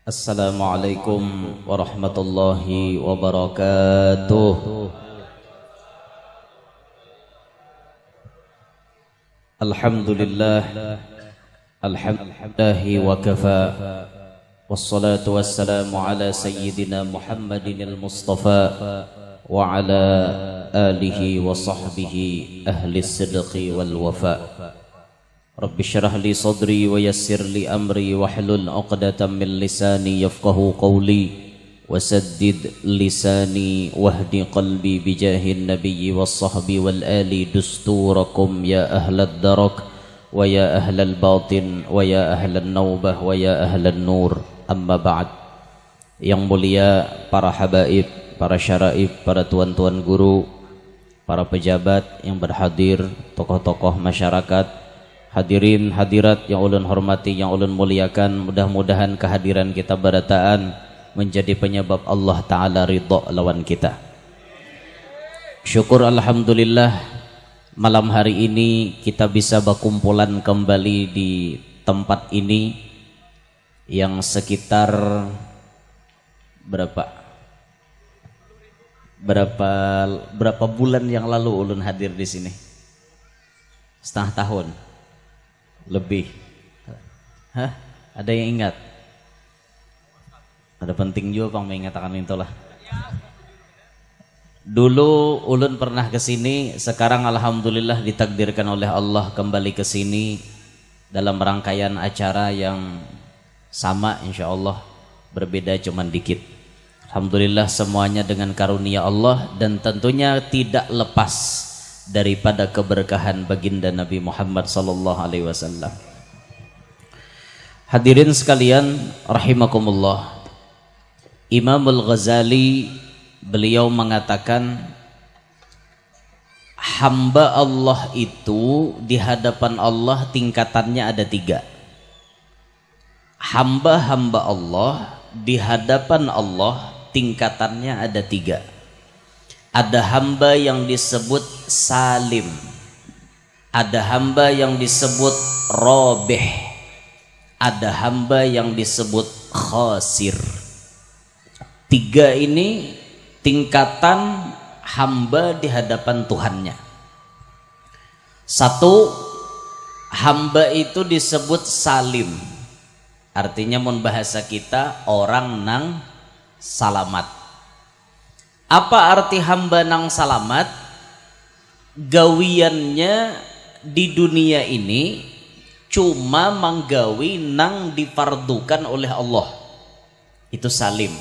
Assalamualaikum warahmatullahi wabarakatuh. Alhamdulillah, alhamdulillahi wa kafa, wassalatu wassalamu ala sayyidina Muhammadin al-Mustafa wa ala alihi wa sahbihi ahli sidqi wal wafa. Rabbi syrah li sadri wa yassir li amri wahlul 'uqdatam min lisani yafqahu qawli wasaddid lisani wahdi qalbi bijahin nabiyyi was sahbi wal ali dusturakum ya ahlad darak wa ya ahlal batin wa ya ahlan naubah wa ya ahlan nur. Amma ba'd. Yang mulia para habaib, para syaraib, para tuan-tuan guru, para pejabat yang berhadir, tokoh-tokoh masyarakat, hadirin hadirat yang ulun hormati, yang ulun muliakan, mudah-mudahan kehadiran kita barataan menjadi penyebab Allah Ta'ala ridha lawan kita. Syukur alhamdulillah, malam hari ini kita bisa berkumpulan kembali di tempat ini yang sekitar berapa bulan yang lalu ulun hadir di sini? Setengah tahun lebih. Hah? Ada yang ingat? Ada penting juga pang mengatakan itulah. Dulu ulun pernah ke sini, sekarang alhamdulillah ditakdirkan oleh Allah kembali ke sini dalam rangkaian acara yang sama insyaallah, berbeda cuman dikit. Alhamdulillah semuanya dengan karunia Allah dan tentunya tidak lepas daripada keberkahan baginda Nabi Muhammad sallallahu alaihi wasallam. Hadirin sekalian rahimakumullah. Imamul Ghazali beliau mengatakan hamba Allah itu di hadapan Allah tingkatannya ada 3. Hamba-hamba Allah di hadapan Allah tingkatannya ada 3. Ada hamba yang disebut salim, ada hamba yang disebut robeh, ada hamba yang disebut khasir. 3 ini tingkatan hamba di hadapan Tuhannya. 1, hamba itu disebut salim, artinya mun bahasa kita orang nang salamat. Apa arti hamba nang salamat? Gawiannya di dunia ini cuma manggawi nang difardukan oleh Allah. Itu salim.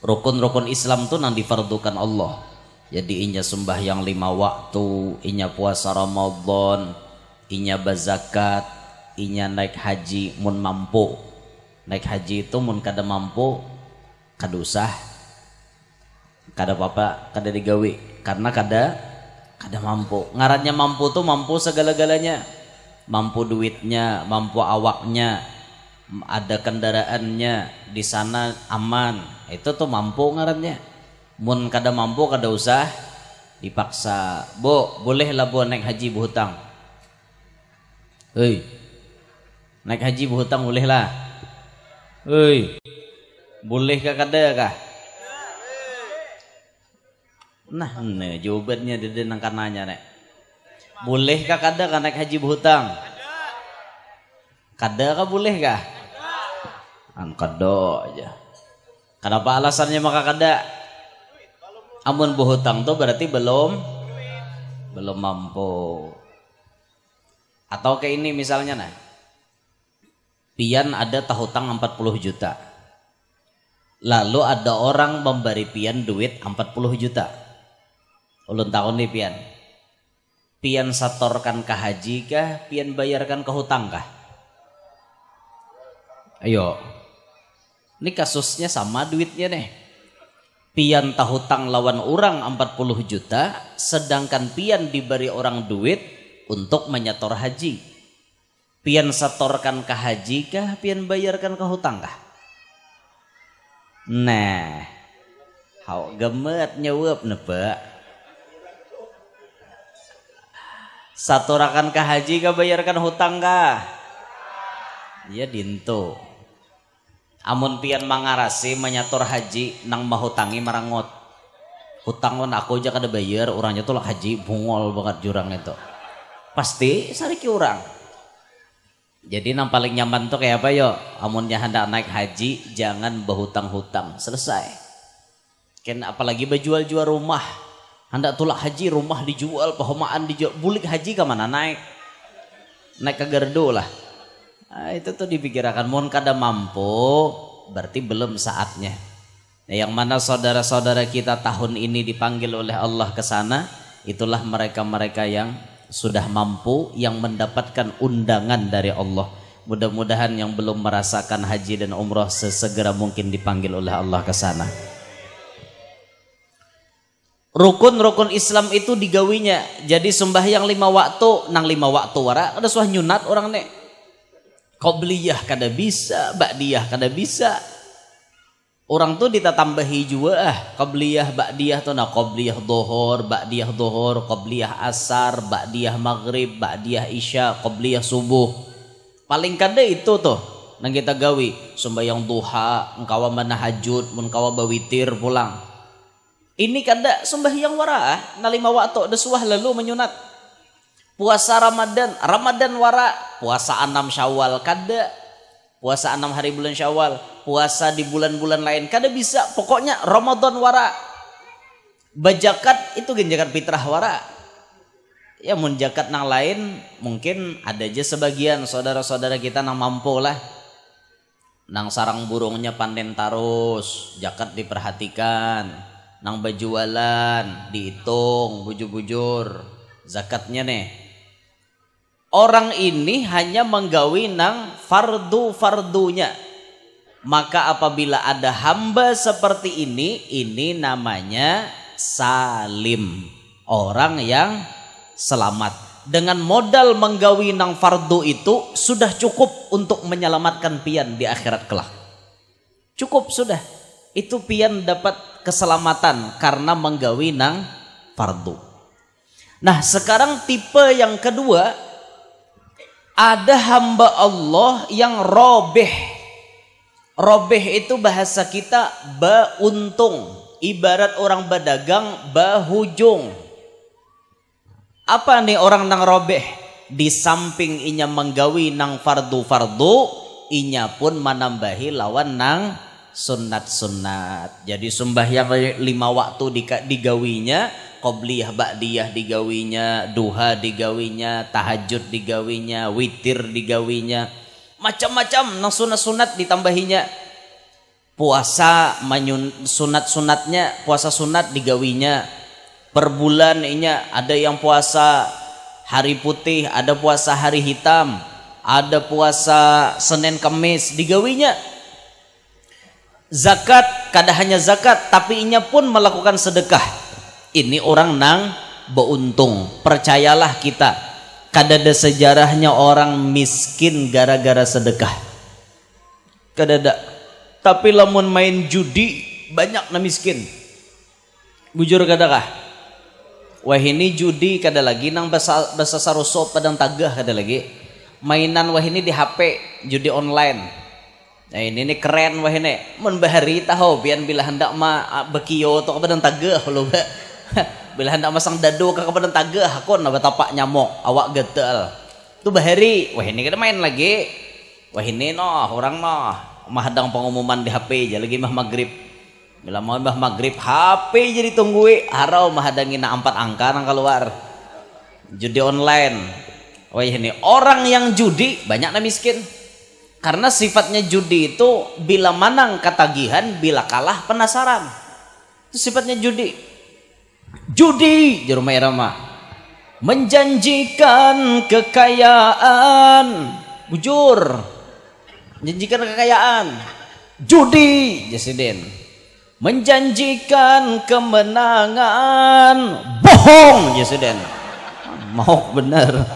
Rukun-rukun Islam tuh nang difardukan Allah. Jadi inya sembahyang 5 waktu, inya puasa Ramadan, inya bazakat, inya naik haji mun mampu. Naik haji itu mun kada mampu kada usah, kada apa-apa, kada digawi karena kada mampu. Ngarannya mampu tuh mampu segala-galanya. Mampu duitnya, mampu awaknya, ada kendaraannya, di sana aman. Itu tuh mampu ngarannya. Mun kada mampu kada usah dipaksa. Bu, bolehlah bu naik haji berhutang. Hei. Naik haji berhutang bolehlah. Hei. Bolehkah kada kah? Nah, jawabannya dia nang kananya nek. Bolehkah kada kan naik haji berhutang? Kada kah boleh kah? An kada aja. Kenapa alasannya maka kada? Amun berhutang tuh berarti belum mampu. Atau kayak ini misalnya nah. Pian ada tahutang 40 juta. Lalu ada orang memberi pian duit 40 juta. Ulun tahu nih pian satorkan ke haji kah, pian bayarkan ke hutang kah? Ayo, ini kasusnya sama duitnya nih. Pian tahutang lawan orang 40 juta, sedangkan pian diberi orang duit untuk menyetor haji. Pian satorkan ke haji kah, pian bayarkan ke hutang kah? Nah, hau gemet nyewep nepe. Saturakan ke haji kah bayarkan hutang kah? Ya dinto. Amun pian mangarasi menyator haji nang mahutangi marangot. Hutang lan aku aja kada bayar, orangnya tuh lah haji bungol banget jurang itu. Pasti sariki orang. Jadi nang paling nyaman tuh kayak apa yo? Amunnya hendak naik haji jangan berhutang-hutang, selesai. Kan apalagi berjual-jual rumah. Hendak tulak haji rumah dijual, pahomaan dijual, bulik haji ke mana naik? Naik ke gerdo lah. Nah, itu tuh dipikirkan mohon kada mampu berarti belum saatnya. Nah, yang mana saudara-saudara kita tahun ini dipanggil oleh Allah ke sana, itulah mereka-mereka yang sudah mampu, yang mendapatkan undangan dari Allah. Mudah-mudahan yang belum merasakan haji dan umrah sesegera mungkin dipanggil oleh Allah ke sana. Rukun-rukun Islam itu digawinya. Jadi sembahyang 5 waktu, nang 5 waktu wara ada suah nyunat orang nek. Qobliyah kada bisa, ba'diyah kada bisa. Orang tuh ditatambahi juga qobliyah, ba'diyah tuh nah qobliyah dhuhur, ba'diyah dhuhur, qobliyah asar, ba'diyah maghrib, ba'diyah isya, qobliyah subuh. Paling kada itu tuh nang kita gawi sembahyang duha, engkawa manahajud, mun kawa bawitir pulang. Ini kada sembahyang wara na 5 waktu ada suah lalu menyunat. Puasa Ramadan wara, puasa 6 Syawal kada, puasa 6 hari bulan Syawal, puasa di bulan-bulan lain kada bisa. Pokoknya Ramadan wara. Bajakat itu gen zakat fitrah wara. Ya mun zakat nang lain mungkin ada aja sebagian saudara-saudara kita nang mampu lah. Nang sarang burungnya panen tarus, zakat diperhatikan. Nang bajualan dihitung bujur-bujur zakatnya nih. Orang ini hanya menggawi nang fardu-fardunya. Maka apabila ada hamba seperti ini namanya salim, orang yang selamat. Dengan modal menggawi nang fardu itu sudah cukup untuk menyelamatkan pian di akhirat kelak. Cukup sudah. Itu pian dapat keselamatan karena menggawi nang fardu. Nah, sekarang tipe yang kedua, ada hamba Allah yang robeh. Robeh itu bahasa kita bauntung, ibarat orang berdagang bahujung. Apa nih orang nang robeh? Di samping inya menggawi nang fardu-fardu, inya pun menambahi lawan nang sunat-sunat. Jadi sembahyang 5 waktu digawinya, qobliyah ba'diyah digawinya, duha digawinya, tahajud digawinya, witir digawinya, macam-macam nang sunat-sunat ditambahinya. Puasa sunat-sunatnya, puasa sunat digawinya. Per bulan inya ada yang puasa hari putih, ada puasa hari hitam, ada puasa Senin Kamis digawinya. Zakat, kada hanya zakat tapi inya pun melakukan sedekah. Ini orang nang beruntung. Percayalah kita, kada ada sejarahnya orang miskin gara-gara sedekah. Kada ada. Tapi lamun main judi banyak na miskin. Bujur kada kah? Wah ini judi kada lagi nang bahasa saroso padang tagah kada lagi. Mainan wah ini di HP, judi online. Nah ini keren wah ini. Mun bahari tahu pian bila hendak bekiyo to kepadang tagah lo ba. Bila hendak masang dado ke kepadang tagah akon na batapak nyamok awak getel. Tu bahari wah ini kada main lagi. Wah ini orang mahadang pengumuman di HP aja lagi maghrib. Bila mau maghrib HP jadi tunggui harau mahadangin na 4 angka nang keluar. Judi online. Wah ini orang yang judi banyak na miskin. Karena sifatnya judi itu bila menang ketagihan, bila kalah penasaran. Itu sifatnya judi. Judi jerumah irama menjanjikan kekayaan, bujur. Menjanjikan kekayaan. Judi jasiden. Menjanjikan kemenangan, bohong jasiden. Mau bener.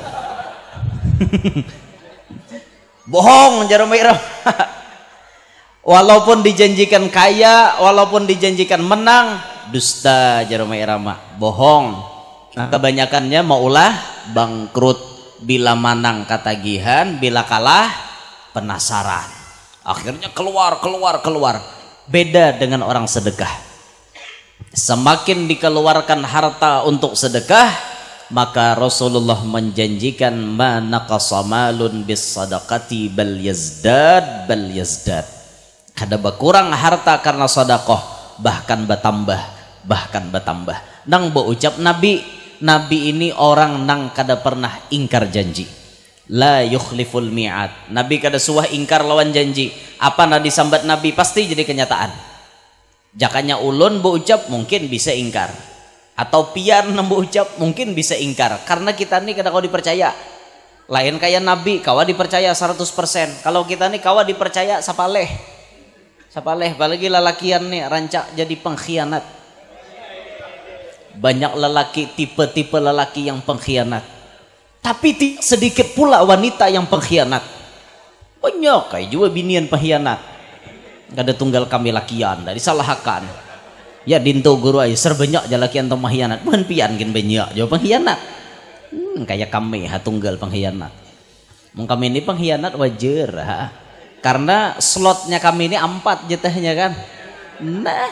Bohong jarum irama. Walaupun dijanjikan kaya, walaupun dijanjikan menang, dusta jarum irama, bohong. Kebanyakannya maulah bangkrut. Bila menang ketagihan, bila kalah penasaran. Akhirnya keluar. Beda dengan orang sedekah. Semakin dikeluarkan harta untuk sedekah, maka Rasulullah menjanjikan ma naqasa malun bis sadaqati bal yazdad. Kada berkurang harta karena sedekah, bahkan bertambah. Nang berucap Nabi ini orang nang kada pernah ingkar janji. La yukhliful mi'ad. Nabi kada suah ingkar lawan janji. Apa nadi sambat Nabi pasti jadi kenyataan. Jakanya ulun berucap mungkin bisa ingkar. Atau pian nang berucap mungkin bisa ingkar. Karena kita ini kada kau dipercaya. Lain kayak Nabi kawa dipercaya 100%. Kalau kita ini kawa dipercaya sapaleh. Apalagi lelakian nih rancak jadi pengkhianat. Banyak lelaki, tipe-tipe lelaki yang pengkhianat. Tapi sedikit pula wanita yang pengkhianat. Banyak kayak juga binian pengkhianat. Gak ada tunggal kami lakian dari salahkan. Ya dinto guru aja serbanyak jalakian atau pengkhianat. Bukan pian gin banyak jauh pengkhianat. Kayak kami tunggal pengkhianat. Mung kami ini pengkhianat wajar ha? Karena slotnya kami ini 4 jatahnya kan. Nah,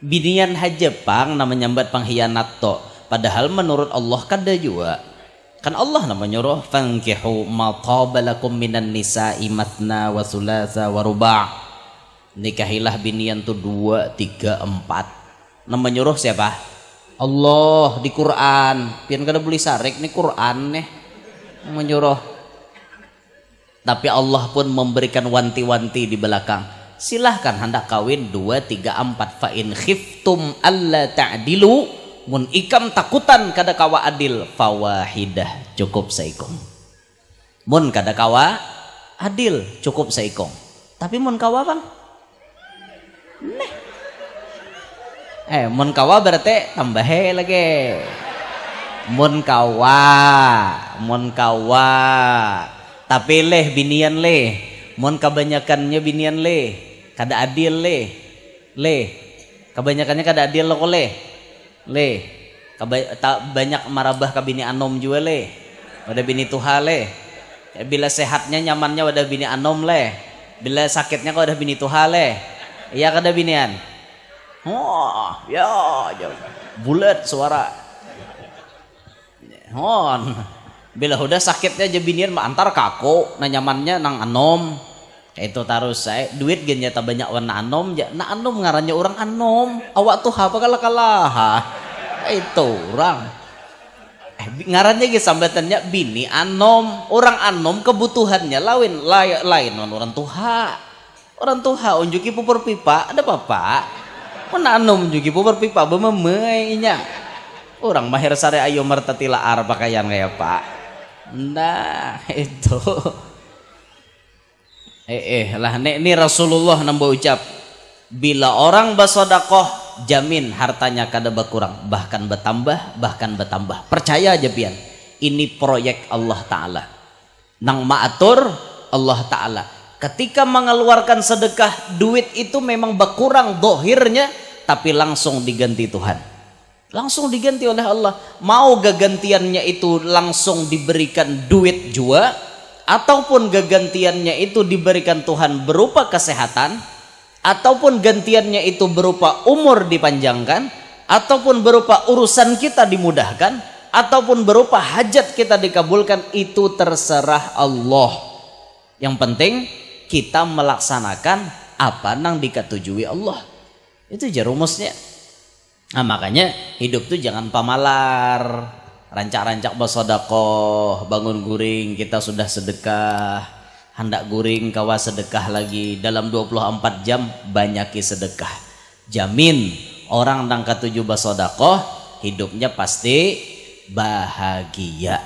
binian hajepang namanya nyambat pengkhianat to. Padahal menurut Allah kada juga. Kan Allah namanya nyuruh fankihu ma tabalakum minan nisa'i mathna wa thulatha wa ruba'. Nikahilah binian tuh 2, 3, 4. Nama nyuruh siapa? Allah di Quran. Pian kada boleh sarik nih Quran nih. Menyuruh. Tapi Allah pun memberikan wanti-wanti di belakang. Silahkan hendak kawin 2, 3, 4. Fa in khiftum alla ta'dilu. Mun ikam takutan kada kawa adil fawahidah cukup saikong. Mun kada kawa adil cukup saikong. Tapi mun kawa bang, mun kawa berarti tambah lagi. Mun kawa. Tapi binian mun kebanyakannya binian kada adil kebanyakannya kada adil lo banyak marabah ke bini anom juga wadah bini tuha bila sehatnya nyamannya wadah bini anom bila sakitnya kau wadah bini tuha iya kada binian ya bulat suara bila udah sakitnya aja binian antar kako na nyamannya nang anom itu taruh saya duit genya tak banyak warna anom na anom ngarannya orang anom awak tuh apa kalah itu orang ngarannya ge sambatannya bini anom orang anom kebutuhannya lain orang tuha unjuki pupur pipa ada apa mana anom unjuki pupur pipa bememeinya orang mahir sare ayo mertatila ar pakaian kayak pak nah itu lah ini Rasulullah nambah ucap bila orang bersedekah jamin hartanya kada berkurang bahkan bertambah percaya aja pian ini proyek Allah Ta'ala nang maatur Allah Ta'ala ketika mengeluarkan sedekah duit itu memang berkurang dohirnya tapi langsung diganti Tuhan langsung diganti oleh Allah mau gagantiannya itu langsung diberikan duit juga ataupun gagantiannya itu diberikan Tuhan berupa kesehatan ataupun gantiannya itu berupa umur dipanjangkan ataupun berupa urusan kita dimudahkan ataupun berupa hajat kita dikabulkan itu terserah Allah yang penting kita melaksanakan apa nang diketujui Allah itu aja rumusnya nah makanya hidup tuh jangan pamalar rancak-rancak bersedekah bangun guring kita sudah sedekah hendak guring kawa sedekah lagi dalam 24 jam banyaki sedekah jamin orang nang ketujuh bersedekah hidupnya pasti bahagia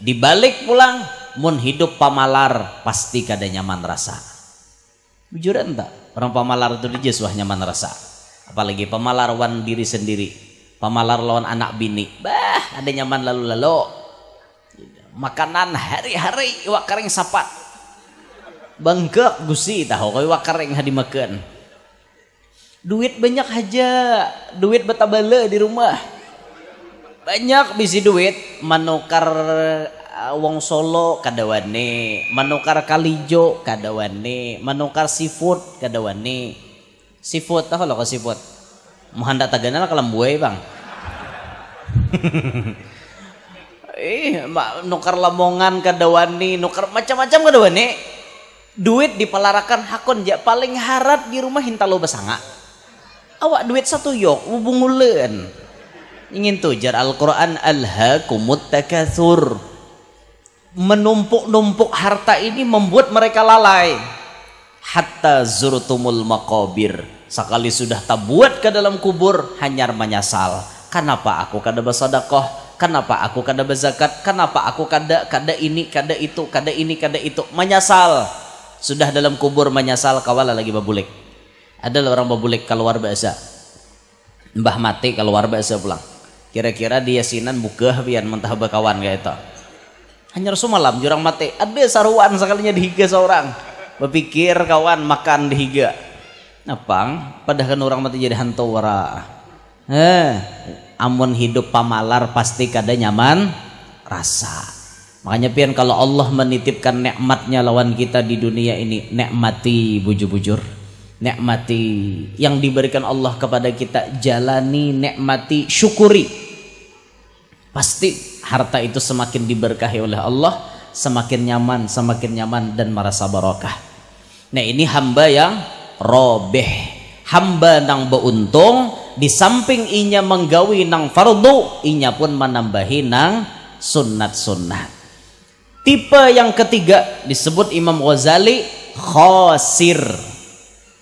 dibalik pulang mun hidup pamalar pasti kada nyaman rasa bujuran tak orang pamalar itu dia suah nyaman rasa apalagi pamalar wan diri sendiri pamalar lawan anak bini ada nyaman lalu makanan hari-hari iwak kering sapat bangkek gusi tahu kau iwak kering hadi makan duit banyak aja duit betabala di rumah banyak bisi duit manukar wong Solo kadawane, manukar kalijo kadawane, manukar seafood kadawane. Seafood tahu lo kok seafood. Mohanda tagana kalam buay bang. Nukar lamongan kadawani, nukar macam-macam kadawani. Duit dipalarakan hakon ja paling harat di rumah hintalo basanga. Awak duit satu yok ubungulen. Ingin tujar Al-Quran alhaakumut takatsur. Menumpuk-numpuk harta ini membuat mereka lalai. Hatta zurtumul maqabir. Sekali sudah tabuat ke dalam kubur hanyar menyesal. Kenapa aku kada bersedekah? Kenapa aku kada berzakat? Kenapa aku kada ini, kada itu, kada ini, kada itu? Menyesal. Sudah dalam kubur menyesal kawala lagi babulik. Ada orang babulik keluar bahasa. Mbah mati keluar bahasa pulang. Kira-kira dia sinan bukah pian mentah bakawan kayak itu. Hanya semalam jurang mati. Ada saruan sekalinya dihiga seorang. Berpikir kawan makan dihiga. Napang padahal orang mati jadi hantu wara. Amun hidup pamalar pasti kada nyaman rasa. Makanya pian kalau Allah menitipkan nikmatnya lawan kita di dunia ini, nikmati bujur-bujur, nikmati yang diberikan Allah kepada kita, jalani, nikmati, syukuri. Pasti harta itu semakin diberkahi oleh Allah, semakin nyaman dan merasa barokah. Nah ini hamba yang robeh, hamba nang beuntung. Di samping inya menggawi nang fardu, inya pun menambahi nang sunnat-sunnat. Tipe yang ketiga disebut Imam Ghazali khosir,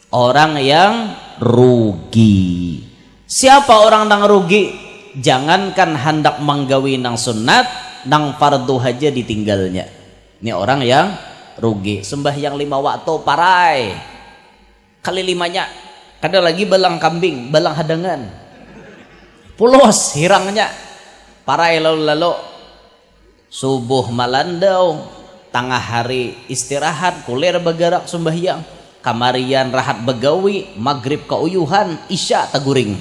orang yang rugi. Siapa orang nang rugi? Jangankan hendak menggawi nang sunnat, nang fardu aja ditinggalnya. Ini orang yang rugi. Sembahyang 5 waktu parai kali 5-nya. Kada lagi balang kambing, balang hadangan. Pulos hirangnya. Parai lalu-lalu. Subuh malandau, tengah hari istirahat, kulir bergerak sembahyang. Kamarian rahat begawi, maghrib keuyuhan, isya teguring.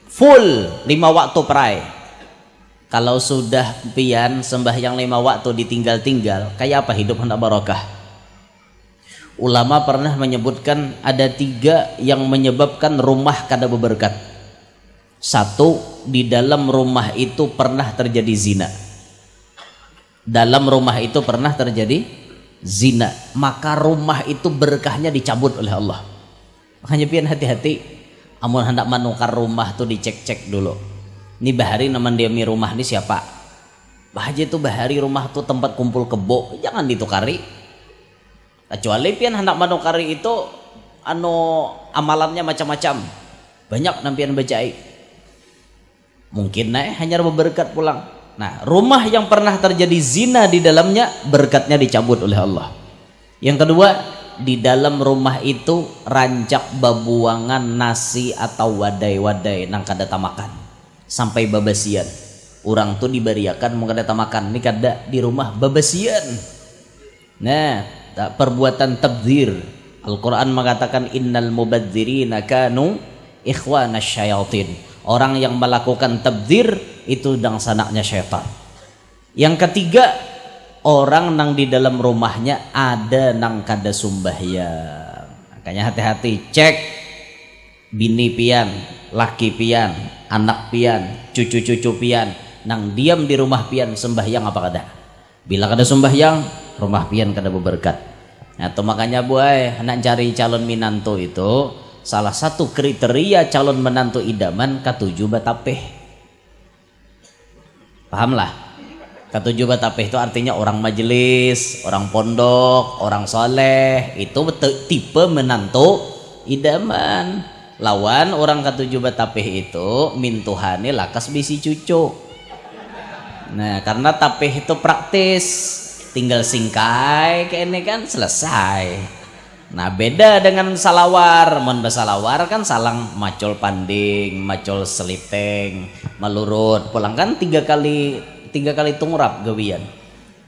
Full 5 waktu perai. Kalau sudah pian sembahyang 5 waktu ditinggal-tinggal, kayak apa hidup hendak barokah? Ulama pernah menyebutkan ada 3 yang menyebabkan rumah kada berberkat. 1, di dalam rumah itu pernah terjadi zina. Dalam rumah itu pernah terjadi zina, maka rumah itu berkahnya dicabut oleh Allah. Makanya pian hati-hati, amun hendak menukar rumah tuh dicek-cek dulu. Ini bahari naman diami rumah ini siapa? Bahaja itu bahari rumah tuh tempat kumpul kebo, jangan ditukari. Kecuali pian hendak menukari itu amalannya macam-macam. Banyak nampian bacai. Mungkin hanya berberkat pulang. Nah, rumah yang pernah terjadi zina di dalamnya, berkatnya dicabut oleh Allah. Yang kedua, di dalam rumah itu rancak babuangan nasi atau wadai-wadai nang kada tamakan sampai babasian. Orang tuh diberiakan mau kada tamakan, ini kada di rumah babasian. Nah, perbuatan tabdzir. Al-Quran mengatakan innal mubadzirina kanu ikhwana syayatin. Orang yang melakukan tabdzir itu dangsanaknya syaitan. Yang ketiga, orang nang di dalam rumahnya ada nang kada sumbahyang. Makanya hati-hati, cek bini pian, laki pian, anak pian, cucu-cucu pian nang diam di rumah pian sembahyang apa kada. Bila kada sembahyang, rumah pian kada berberkat. Nah, itu makanya buai nak cari calon minantu itu salah satu kriteria calon menantu idaman katujuh batapeh. Pahamlah? Katujuh batapeh itu artinya orang majelis, orang pondok, orang soleh. Itu tipe menantu idaman. Lawan orang katujuh batapeh itu mintuhane lakas bisi cucu. Nah, karena tapeh itu praktis, tinggal singkai kayaknya kan selesai. Nah, beda dengan salawar. Mun basalawar kan salang macul panding, macul seliteng, melurut, pulang kan tiga kali tungrap gawian.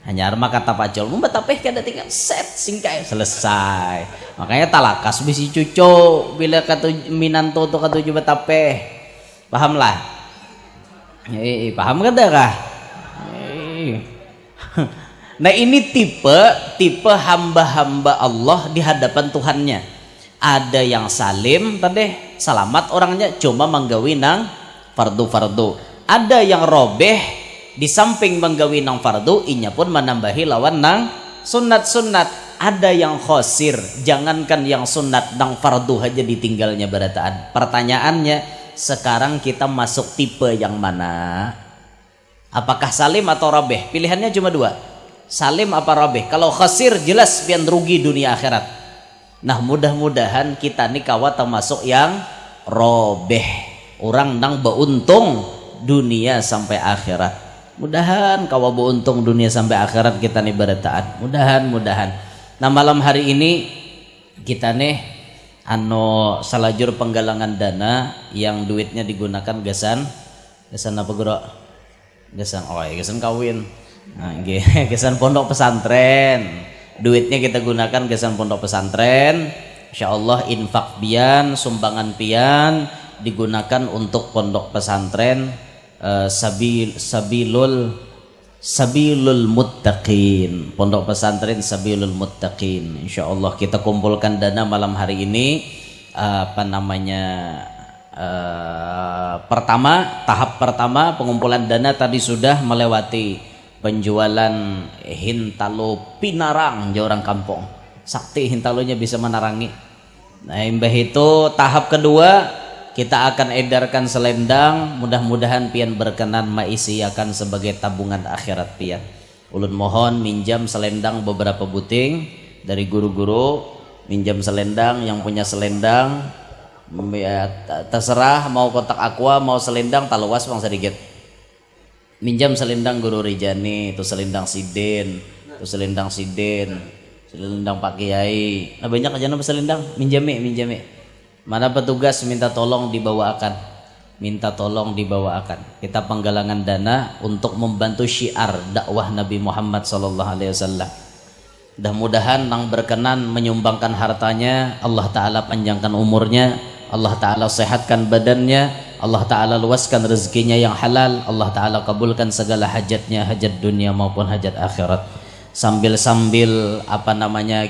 Hanya arma kata pacul, mun batapeh kada tinggal set singkai selesai. Makanya talakas bisi cucu bila minantu tu katujuh batapeh. Pahamlah? Paham kada kah? Nah ini tipe hamba-hamba Allah di hadapan Tuhannya. Ada yang salim tadi, selamat orangnya, cuma menggawi nang fardu-fardu. Ada yang robeh, di samping menggawi nang fardu, inya pun menambahi lawan nang sunat-sunat. Ada yang khosir, jangankan yang sunat nang fardu aja ditinggalnya berataan. Pertanyaannya, sekarang kita masuk tipe yang mana? Apakah salim atau robeh? Pilihannya cuma dua, salim apa robeh. Kalau khosir jelas pian rugi dunia akhirat. Nah mudah-mudahan kita nih kawat termasuk yang robeh, orang nang beuntung dunia sampai akhirat. Mudahan kawa beuntung dunia sampai akhirat kita nih berataan. Mudahan. Nah malam hari ini kita nih salajur penggalangan dana yang duitnya digunakan gasan apa guru? Gasan kawin. Nah, gasan pondok pesantren. Duitnya kita gunakan gasan pondok pesantren. Insyaallah infak pian, sumbangan pian digunakan untuk pondok pesantren Sabilul Muttaqin. Pondok pesantren Sabilul Muttaqin. Insyaallah kita kumpulkan dana malam hari ini tahap pertama pengumpulan dana tadi sudah melewati penjualan hintalo pinarang di orang kampung. Sakti hintalonya bisa menarangi. Nah, imbah itu tahap kedua kita akan edarkan selendang, mudah-mudahan pian berkenan maisiakan sebagai tabungan akhirat pian. Ulun mohon minjam selendang beberapa buting dari guru-guru, minjam selendang yang punya selendang. Ya, terserah mau kotak aqua mau selendang taluas bang sedikit. Minjam selendang guru Rijani, itu selendang Sidin, selendang Pak Kiai. Nah banyak aja nama selendang, minjami. Mana petugas minta tolong dibawakan. Kita penggalangan dana untuk membantu syiar dakwah Nabi Muhammad SAW. Mudah-mudahan nang berkenan menyumbangkan hartanya, Allah Ta'ala panjangkan umurnya, Allah Ta'ala sehatkan badannya, Allah Ta'ala luaskan rezekinya yang halal, Allah Ta'ala kabulkan segala hajatnya, hajat dunia maupun hajat akhirat. Sambil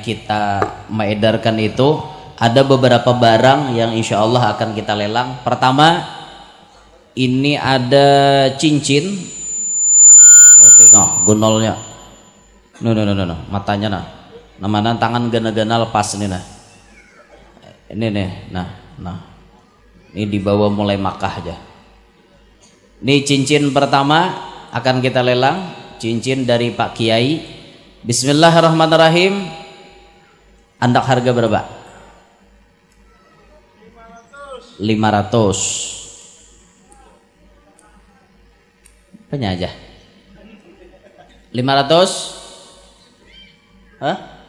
kita mengedarkan itu, ada beberapa barang yang insya Allah akan kita lelang. Pertama, ini ada cincin. Gunolnya. No. Matanya nah. Namanya tangan gana-gana lepas nih nah. Ini nih, nah. Ini dibawa mulai Makkah aja. Ini cincin pertama akan kita lelang, cincin dari Pak Kiai. Bismillahirrahmanirrahim. Andak harga berapa? 500. Apanya aja? 500? Hah?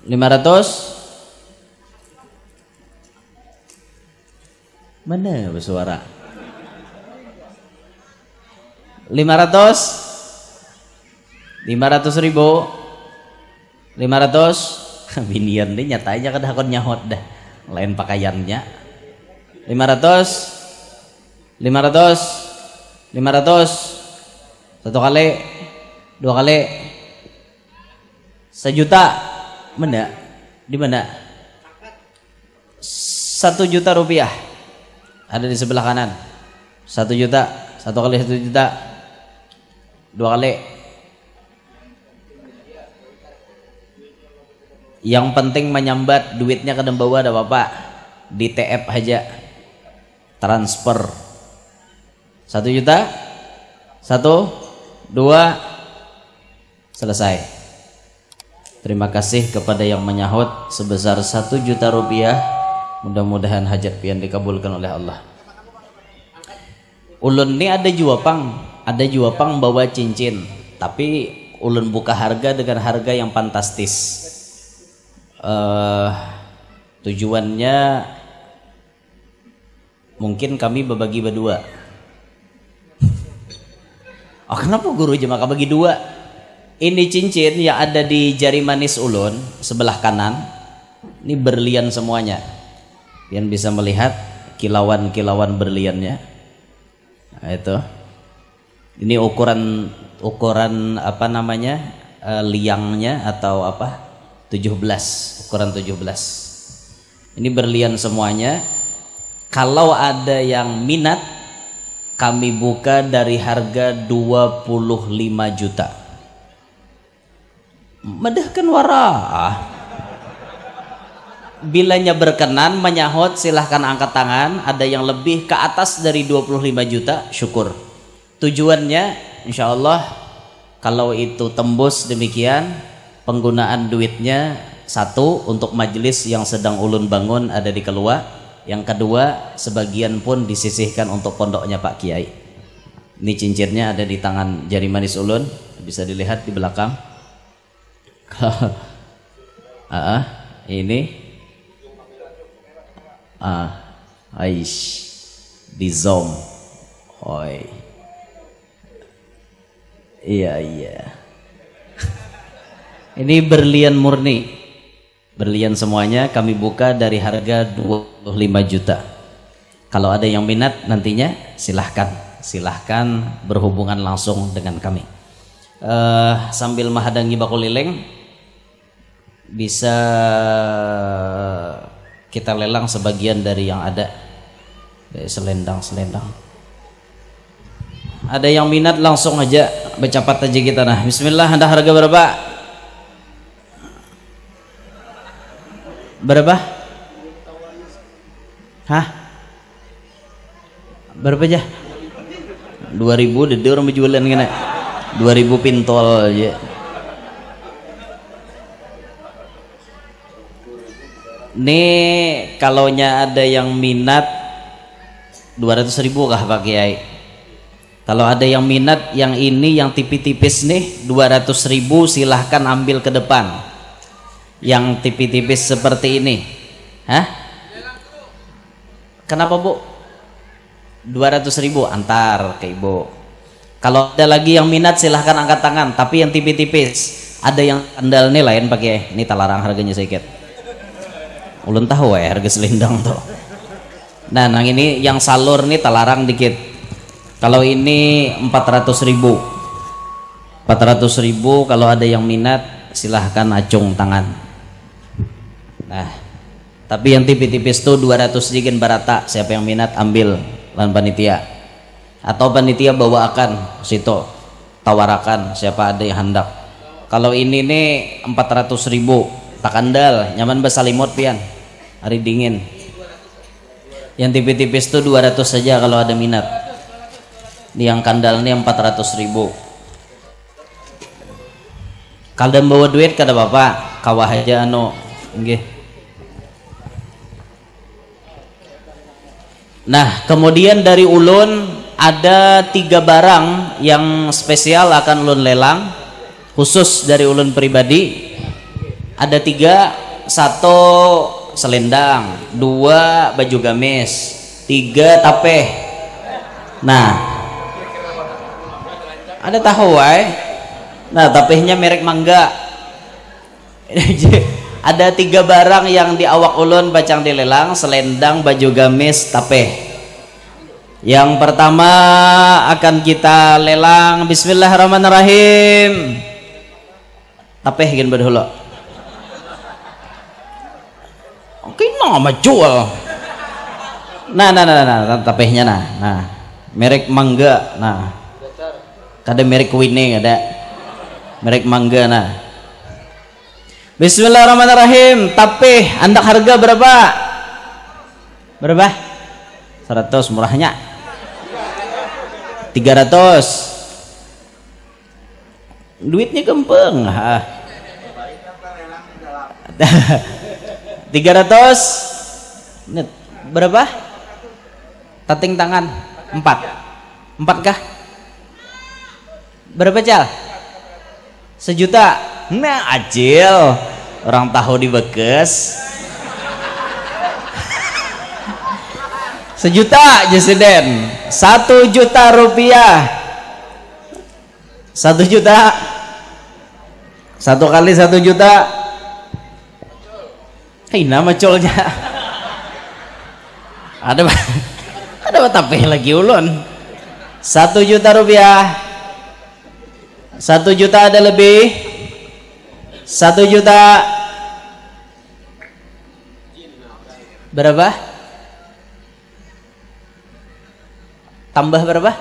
500? Mana bersuara? 500 ribu. 500 binian deh nyatanya kan hakon nyahot dah lain pakaiannya. 500 satu kali, dua kali, 1 juta. Mana? Di mana? 1 juta rupiah ada di sebelah kanan. 1 juta, 1 kali 1 juta, 2 kali. Yang penting menyambat duitnya ke bawah ada bapak di TF aja transfer 1 juta 1 2 selesai. Terima kasih kepada yang menyahut sebesar 1 juta rupiah. Mudah-mudahan hajat pian dikabulkan oleh Allah. Ulun ini ada juapang bawa cincin, tapi ulun buka harga dengan harga yang fantastis. Tujuannya mungkin kami berbagi berdua. Kenapa guru aja maka bagi dua? Ini cincin yang ada di jari manis ulun sebelah kanan, ini berlian semuanya. Yang bisa melihat kilauan berliannya. Nah, itu Ini ukuran apa namanya, liangnya atau apa, 17, ukuran 17. Ini berlian semuanya. Kalau ada yang minat, kami buka dari harga 25 juta. Medahkan warah. Bilanya berkenan menyahut, silahkan angkat tangan. Ada yang lebih ke atas dari 25 juta, syukur. Tujuannya insya Allah kalau itu tembus demikian, penggunaan duitnya satu untuk majelis yang sedang ulun bangun ada di Kelua, yang kedua sebagian pun disisihkan untuk pondoknya Pak Kiai. Ini cincinnya ada di tangan jari manis ulun, bisa dilihat di belakang. Ini Aish di zoom. Oi. Iya. Ini berlian murni. Berlian semuanya kami buka dari harga 25 juta. Kalau ada yang minat nantinya silahkan berhubungan langsung dengan kami. Sambil menghadangi bakul lilin, bisa kita lelang sebagian dari yang ada. Selendang. Ada yang minat langsung aja bercapat aja kita. Nah, bismillah. Anda harga berapa? Berapa? Hah? Berapa aja? 2000 dede orang berjualan kena. 2000 pintol aja. Nih kalaunya ada yang minat 200.000 kah Pak Kiai? Kalau ada yang minat yang ini yang tipis-tipis nih 200.000 silahkan ambil ke depan. Yang tipis-tipis seperti ini. Hah? Kenapa Bu? 200.000 antar ke Ibu. Kalau ada lagi yang minat silahkan angkat tangan. Tapi yang tipis-tipis. Ada yang andal nih lain Pak Kiai. Ini talarang harganya sedikit. Ulun tahu ya harga selendang tuh. Nah, yang ini yang salur nih talarang dikit. Kalau ini 400.000. 400.000 kalau ada yang minat silahkan acung tangan. Nah, tapi yang tipis-tipis tuh 200 sedikit barata. Siapa yang minat ambil lan panitia. Atau panitia bawakan situ tawarakan siapa ada yang hendak. Kalau ini nih 400.000 tak andal nyaman basalimut pian. Hari dingin. Yang tipis-tipis tuh 200 saja kalau ada minat. Yang kandal nih 400.000. Kalian bawa duit kada bapak, kawah aja anu, nggih. Nah, kemudian dari ulun ada 3 barang yang spesial akan ulun lelang, khusus dari ulun pribadi. Ada 3, 1 selendang, 2 baju gamis, 3 tapeh. Nah, ada tahu nah tapehnya merek Mangga. Ada 3 barang yang di awak ulun bacang dilelang, selendang, baju gamis, tapeh. Yang pertama akan kita lelang, bismillahirrahmanirrahim. Tapeh gin berhula. Oke, nama jual. Nah, tapehnya nah. Merek Mangga, nah. Ada merek Winning, ada merek Mangga. Nah, bismillahirrahmanirrahim. Tapeh andak harga berapa? 100 murahnya. 300 duitnya gempeng. 300 berapa? Tating tangan 4 kah? Berapa Cal? 1 juta. Nah acil orang tahu di bekes 1 juta Jesiden. 1 juta rupiah. 1 juta. 1 kali 1 juta. Nama colnya. Ada tapeh lagi ulun. 1 juta rupiah. 1 juta ada lebih? 1 juta berapa? Tambah berapa?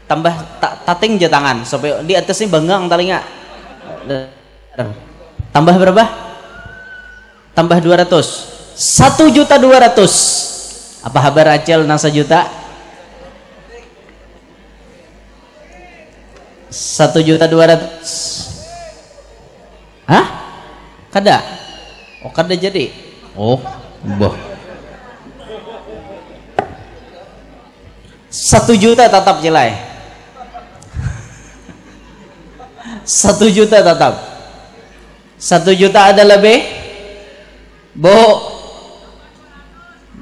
Tambah tating aja tangan supaya di atasnya banggang talinga. Tambah berapa? Tambah 200. 1.200.000. Apa kabar acel nang 1 juta? 1.200.000. Hah? Kada? Oh kada jadi. Oh, boh. 1 juta tetap jelai. 1 juta tetap. 1 juta ada lebih? Bo.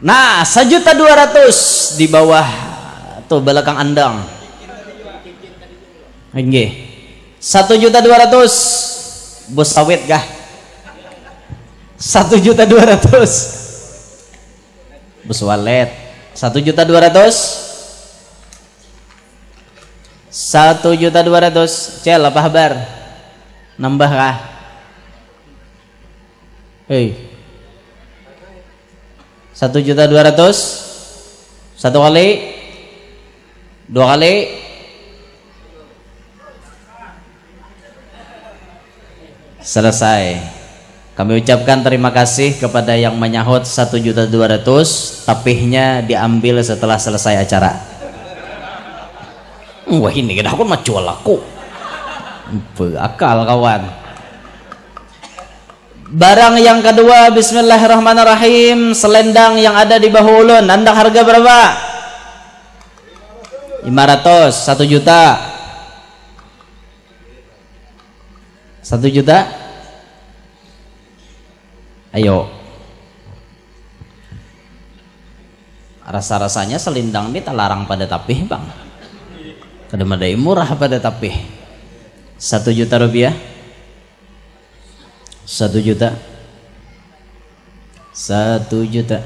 Nah, 1.200.000 di bawah tuh belakang andang. Nggih. 1.200.000. Bos sawit kah? 1.200.000. Bos walet. 1.200.000. 1.200.000. Cel apa kabar? Nambah kah? Hei. 1.200.000. 1 kali, 2 kali, selesai. Kami ucapkan terima kasih kepada yang menyahut 1.200.000. Tapihnya diambil setelah selesai acara. Wah ini kena aku mah jual aku. Akal kawan. Barang yang kedua, bismillahirrahmanirrahim. Selendang yang ada di bahu ulun, anda harga berapa? 500. 1 juta. 1 juta. Ayo. Rasa-rasanya selendang ini terlarang pada tapih bang. Kadang-kadang murah pada tapih. 1 juta rupiah. 1 juta. 1 juta.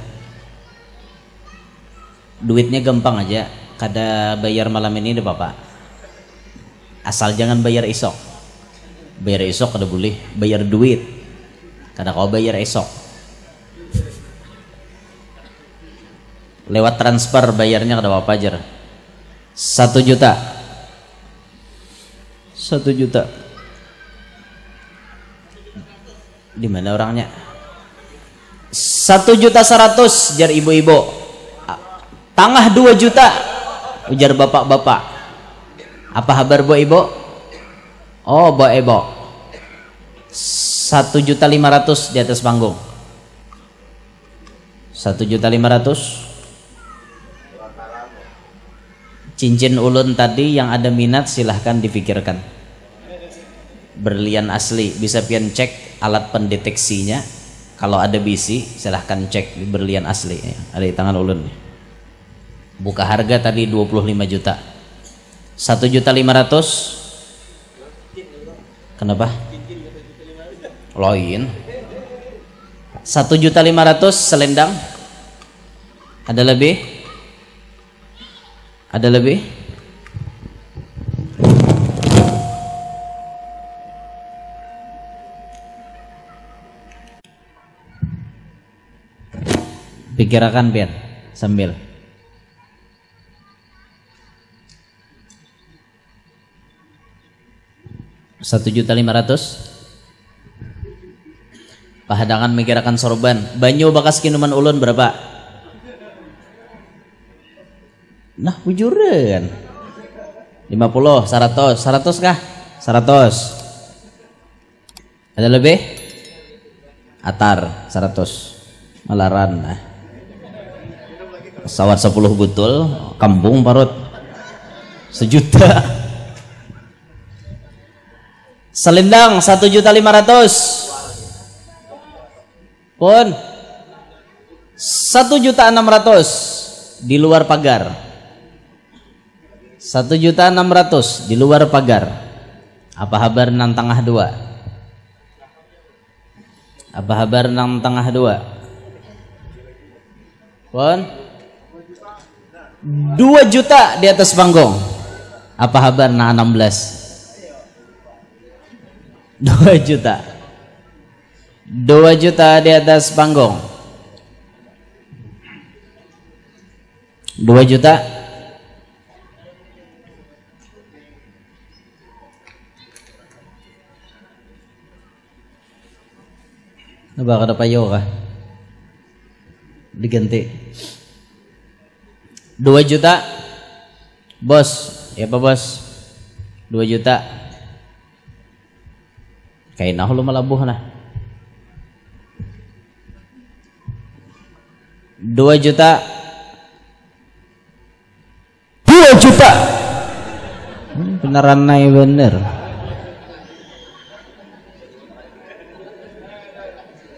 Duitnya gampang aja. Kada bayar malam ini deh bapak. Asal jangan bayar esok. Bayar esok kada boleh. Bayar duit. Kada kau bayar esok. Lewat transfer bayarnya kada apa aja. 1 juta. 1 juta. Di mana orangnya? 1.100.000 jar ibu-ibu. Tangah 2 juta ujar bapak-bapak. Apa kabar bu ibu? Oh bu ibu. 1.500.000 di atas panggung. 1.500.000. Cincin ulun tadi yang ada minat silahkan dipikirkan. Berlian asli, bisa pian cek alat pendeteksinya. Kalau ada bisi silahkan cek di berlian asli. Ada di tangan ulun. Buka harga tadi 25 juta. 1.500.000. Kenapa? Loin. 1.500.000 selendang. Ada lebih? Ada lebih? Pikirkan biar sambil. $1.500.000. Pahadangan mikirakan sorban. Banyu bakas kinuman ulun berapa? Nah bujuran 50, 100 kah? 100. Ada lebih? Atar 100. Malaran nah. Pesawat 10 butul kampung parut 1 juta. Selendang 1.500.000 pun 1.600.000 di luar pagar. 1.600.000 di luar pagar. Apa kabar nang tengah 2? Apa kabar nang tengah 2? Pun 2 juta di atas panggung. Apa kabar na 16? 2 juta. 2 juta di atas panggung. 2 juta. Baka na payo ka. Diganti. 2 juta. Bos, ya pa bos? 2 juta. Kain ako lumalabuh na. 2 juta. 2 juta. Beneran naik bener.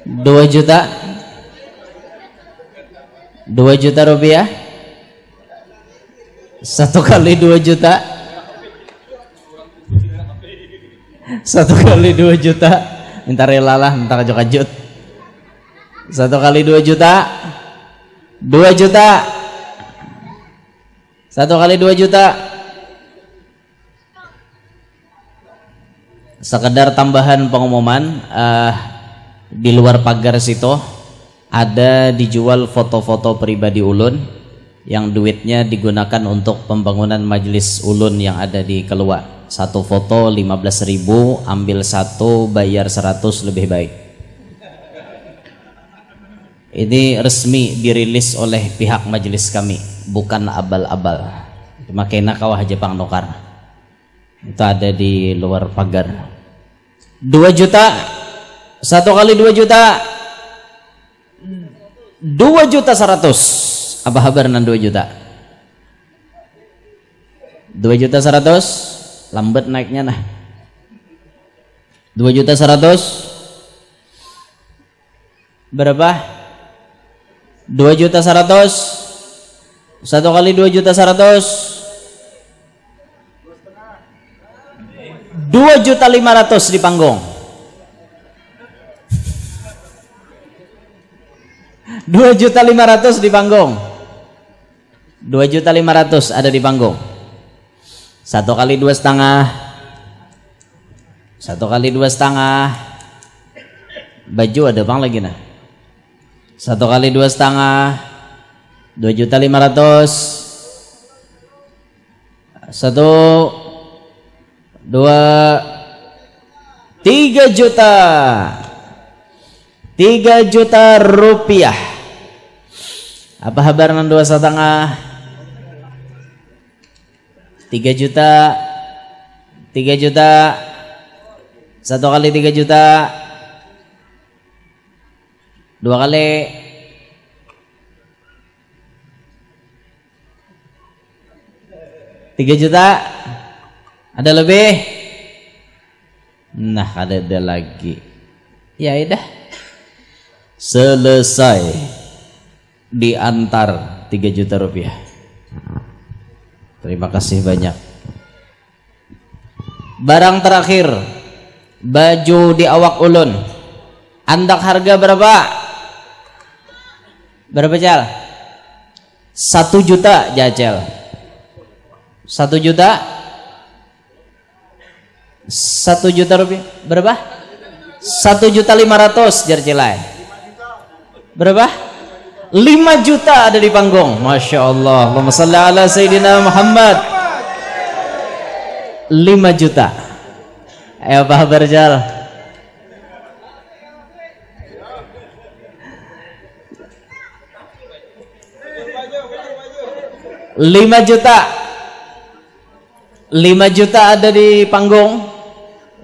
2 juta. 2 juta rupiah. 1 kali 2 juta. 1 kali 2 juta. Minta rela lah, minta kajut-kajut. 1 kali 2 juta. 2 juta. 1 kali 2 juta. Sekedar tambahan pengumuman, di luar pagar situ ada dijual foto-foto pribadi ulun yang duitnya digunakan untuk pembangunan majelis ulun yang ada di Kelua. 1 foto 15.000, ambil 1 bayar 100 lebih baik. Ini resmi dirilis oleh pihak majelis kami, bukan abal-abal. Makanya kawah Jepang nukar. Itu ada di luar pagar. 2 juta. 1 kali 2 juta. 2 juta 100. Apa kabar nan 2 juta? 2 juta 100. Lambat naiknya nah. 2 juta 100. Berapa? 2 juta 100. 1 kali 2 juta 100. 2 juta 500 di panggung. 2 juta 500 di panggung. 2 juta 500 ada di panggung. 1 kali 2,5. 1 kali 2,5. Baju ada bang lagi nah. 1 kali 2,5. 2 juta 500. 1, 2, 3 juta. 3 juta rupiah. Apa kabar dengan 2,5? 3 juta. 3 juta. 1 kali 3 juta. 2 kali. 3 juta. Ada lebih? Nah, ada lagi. Ya udah. Selesai. Diantar 3 juta rupiah. Terima kasih banyak. Barang terakhir, baju di awak ulun. Andak harga berapa? Berapa Cal? 1 juta jacel. 1 juta. 1 juta rupiah. Berapa? 1 juta 500 jarcelai. Berapa? 5 juta ada di panggung. Masya Allah. Allahumma salli ala Sayyidina Muhammad. 5 juta. Ayo apa kabar Jal? Lima juta ada di panggung.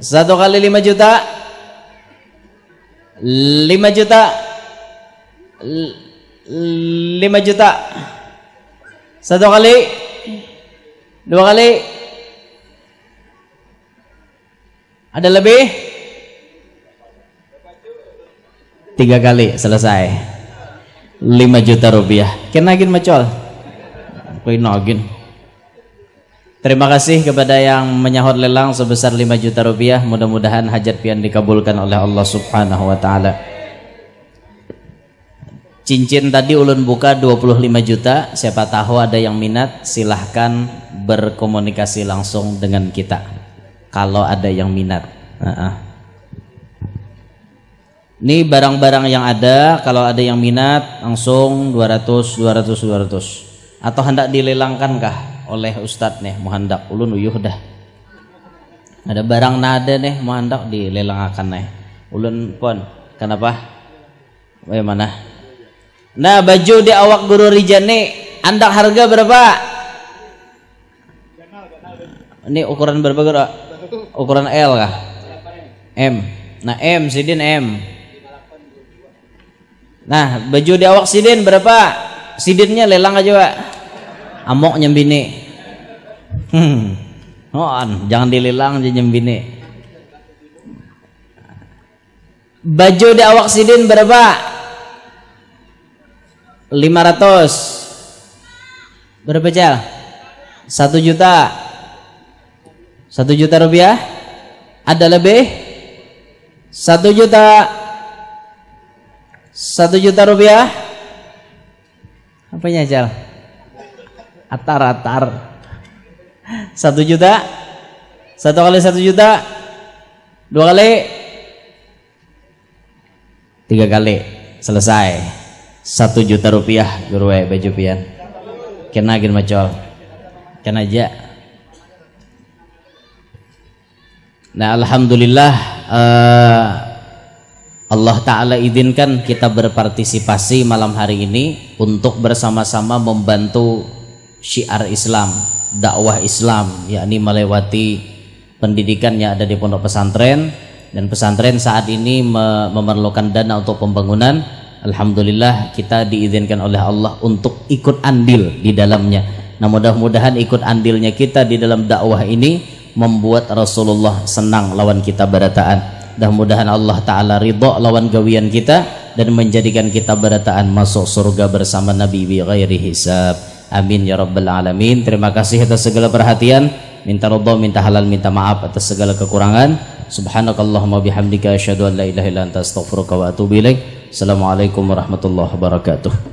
1 kali 5 juta. 5 juta. 5 juta. 1 kali. 2 kali. Ada lebih? 3 kali selesai. 5 juta rupiah. Kenagin macol. Kenagin. Terima kasih kepada yang menyahut lelang sebesar 5 juta rupiah. Mudah-mudahan hajat pian dikabulkan oleh Allah Subhanahu wa taala. Cincin tadi ulun buka 25 juta. Siapa tahu ada yang minat, silahkan berkomunikasi langsung dengan kita kalau ada yang minat. Ini barang-barang yang ada, kalau ada yang minat langsung 200. Atau hendak dilelangkan kah oleh Ustadz nih, mau hendak ulun uyuh dah. Ada barang nada nih, mau hendak dilelangkan nih. Ulun pun, kenapa? Bagaimana? Nah, baju di awak guru Rijan nih, andak harga berapa? Ini ukuran berapa guru? Ukuran L kah? M. Nah, M, Sidin M. Nah, baju di awak Sidin berapa? Sidinnya lelang aja, Pak. Amok nyembini. Jangan dilelang aja nyembini. Baju di awak Sidin berapa? 500. Berapa Jal? 1 juta. 1 juta rupiah? Ada lebih? 1 juta. 1 juta rupiah? Apanya Jal? Atar. 1 juta? 1 kali 1 juta? 2 kali? 3 kali. Selesai. 1 juta rupiah guru baju pian. Kena gin macol. Kena aja. Nah, alhamdulillah Allah Ta'ala izinkan kita berpartisipasi malam hari ini untuk bersama-sama membantu syiar Islam, dakwah Islam, yakni melewati pendidikan yang ada di pondok pesantren. Dan pesantren saat ini memerlukan dana untuk pembangunan. Alhamdulillah kita diizinkan oleh Allah untuk ikut andil di dalamnya. Nah, mudah-mudahan ikut andilnya kita di dalam dakwah ini membuat Rasulullah senang lawan kita berataan. Mudah-mudahan Allah Ta'ala ridho lawan gawian kita dan menjadikan kita berataan masuk surga bersama Nabi bi ghairi hisab. Amin ya rabbal alamin. Terima kasih atas segala perhatian. Minta ridho, minta halal, minta maaf atas segala kekurangan. Subhanakallahumma bihamdika asyhadu an la ilaha illa anta astaghfiruka wa atubu ilaik. Assalamualaikum warahmatullahi wabarakatuh.